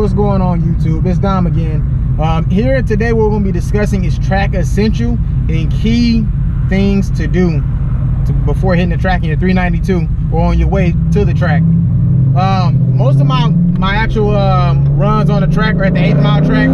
What's going on, YouTube? It's Dom again. Here today what we're going to be discussing is track essential and key things to do before hitting the track in your 392 or on your way to the track. Most of my actual runs on the track are at the 8-mile track.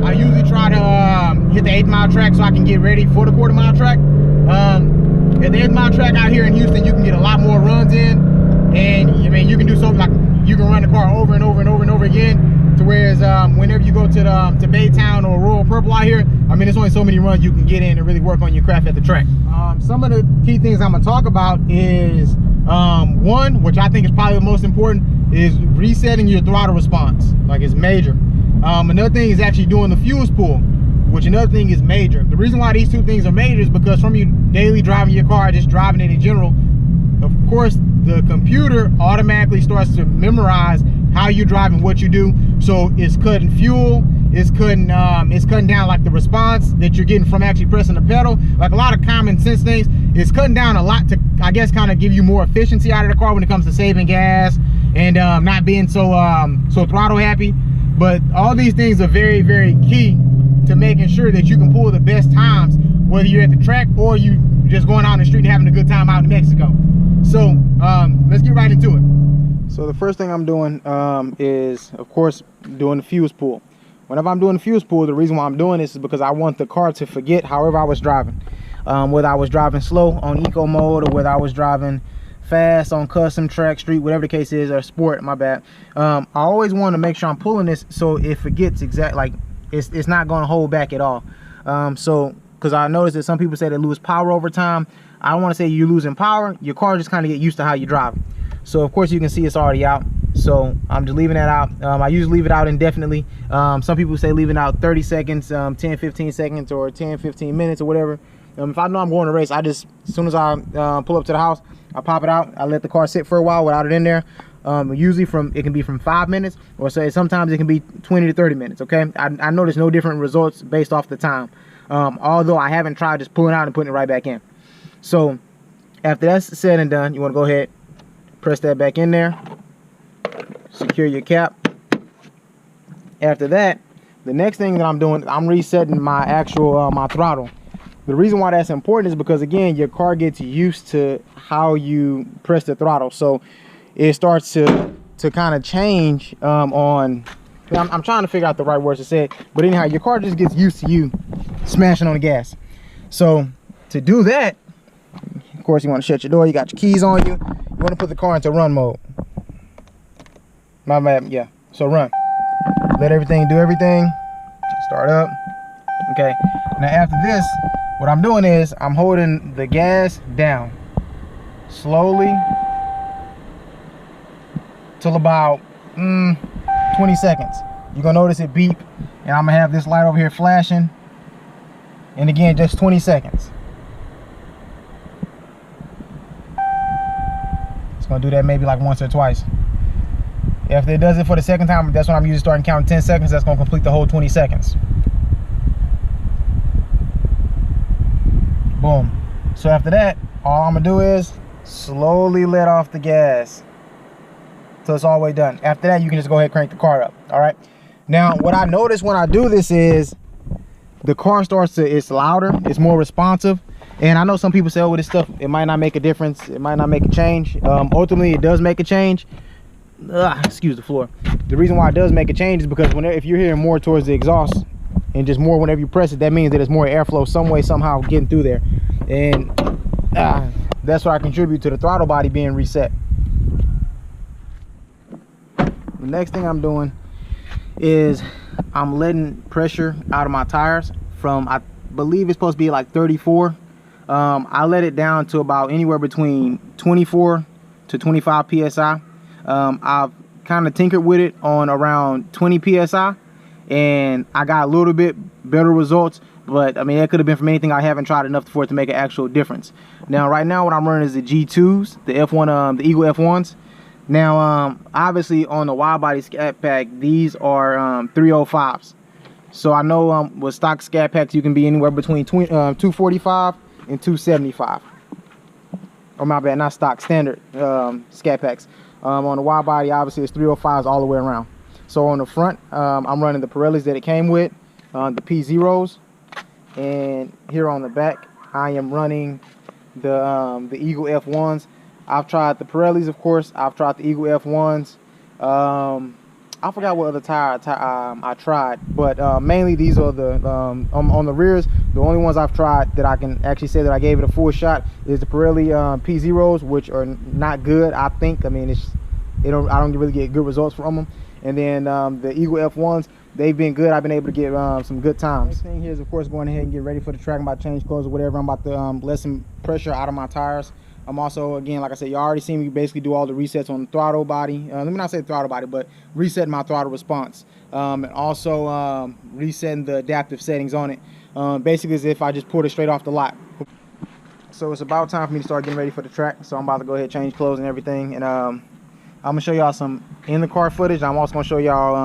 I usually try to hit the 8-mile track so I can get ready for the quarter-mile track. At the 8-mile track out here in Houston, you can get a lot more runs in, and I mean you can do something like you can run the car over and over and over and over again. To whereas whenever you go to Baytown or Royal Purple out here, I mean there's only so many runs you can get in and really work on your craft at the track. Some of the key things I'm gonna talk about is one, which I think is probably the most important, is resetting your throttle response. Like, it's major. Another thing is actually doing the fuse pull, which another thing is major. The reason why these two things are major is because from you daily driving your car, just driving it in general, of course the computer automatically starts to memorize how you drive and what you do. So it's cutting fuel, it's cutting down like the response that you're getting from actually pressing the pedal. Like a lot of common sense things, it's cutting down a lot to, I guess, kind of give you more efficiency out of the car when it comes to saving gas and not being so throttle happy. But all these things are very, very key to making sure that you can pull the best times, whether you're at the track or you just going out on the street and having a good time out in Mexico. So let's get right into it. So the first thing I'm doing is, of course, doing the fuse pull. Whenever I'm doing the fuse pull, the reason why I'm doing this is because I want the car to forget however I was driving. Whether I was driving slow on eco mode or whether I was driving fast on custom track, street, whatever the case is, or sport, my bad. I always want to make sure I'm pulling this so it forgets exact, like it's not going to hold back at all. So because I noticed that some people say they lose power over time. I don't want to say you're losing power. Your car just kind of get used to how you drive. So of course you can see it's already out. So I'm just leaving that out. I usually leave it out indefinitely. Some people say leaving out 30 seconds, 10, 15 seconds, or 10, 15 minutes or whatever. If I know I'm going to race, I just, as soon as I pull up to the house, I pop it out. I let the car sit for a while without it in there. Usually it can be from 5 minutes, or say sometimes it can be 20 to 30 minutes. Okay, I notice no different results based off the time. Although I haven't tried just pulling out and putting it right back in. So after that's said and done, you want to go ahead, press that back in there, secure your cap. After that, the next thing that I'm doing, I'm resetting my actual my throttle. The reason why that's important is because, again, your car gets used to how you press the throttle, so it starts to kind of change on. I'm trying to figure out the right words to say it, but anyhow, your car just gets used to you smashing on the gas. So to do that, of course, you want to shut your door. You got your keys on you. You want to put the car into run mode. My bad, yeah. So run. Let everything do everything. Start up. Okay. Now after this, what I'm doing is I'm holding the gas down slowly till about 20 seconds. You're gonna notice it beep, and I'm gonna have this light over here flashing. And again, just 20 seconds. It's gonna do that maybe like once or twice. After it does it for the second time, that's when I'm usually starting counting 10 seconds. That's gonna complete the whole 20 seconds. Boom. So after that, all I'm gonna do is slowly let off the gas till it's all the way done. After that, you can just go ahead and crank the car up. All right. Now, what I notice when I do this is the car starts to, it's louder, it's more responsive. And I know some people say, oh, this stuff, it might not make a difference, it might not make a change. Ultimately, it does make a change. Excuse the floor. The reason why it does make a change is because if you're hearing more towards the exhaust and just more whenever you press it, that means that there's more airflow some way, somehow getting through there. And that's what I contribute to the throttle body being reset. The next thing I'm doing is I'm letting pressure out of my tires from, I believe it's supposed to be like 34. I let it down to about anywhere between 24 to 25 psi. I've kind of tinkered with it on around 20 psi, and I got a little bit better results. But I mean, that could have been from anything. I haven't tried enough for it to make an actual difference. Now, right now, what I'm running is the G2s, the F1, the Eagle F1s. Now, obviously, on the wide body ScatPack, these are 305s. So I know with stock ScatPacks, you can be anywhere between 245 and 275. Or my bad, not stock, standard ScatPacks. On the wide body, obviously, it's 305s all the way around. So on the front, I'm running the Pirellis that it came with, the P0s, and here on the back, I am running the Eagle F1s. I've tried the Pirellis, of course. I've tried the Eagle F1s. I forgot what other tire I tried, but mainly these are the on the rears. The only ones I've tried that I can actually say that I gave it a full shot is the Pirelli P0s, which are not good. I think. I mean, I don't really get good results from them. And then the Eagle F1s, they've been good. I've been able to get some good times. Next thing here is, of course, going ahead and get ready for the track. I'm about to change clothes or whatever. I'm about to lessen pressure out of my tires. I'm also, again, like I said, you already seen me basically do all the resets on the throttle body. Let me not say throttle body, but reset my throttle response. And also resetting the adaptive settings on it. Basically as if I just pulled it straight off the lot. So it's about time for me to start getting ready for the track. So I'm about to go ahead and change clothes and everything. And I'm going to show y'all some in the car footage. I'm also going to show y'all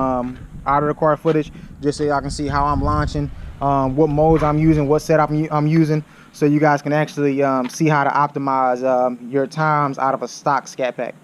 out of the car footage, just so y'all can see how I'm launching, what modes I'm using, what setup I'm using, so you guys can actually see how to optimize your times out of a stock ScatPack.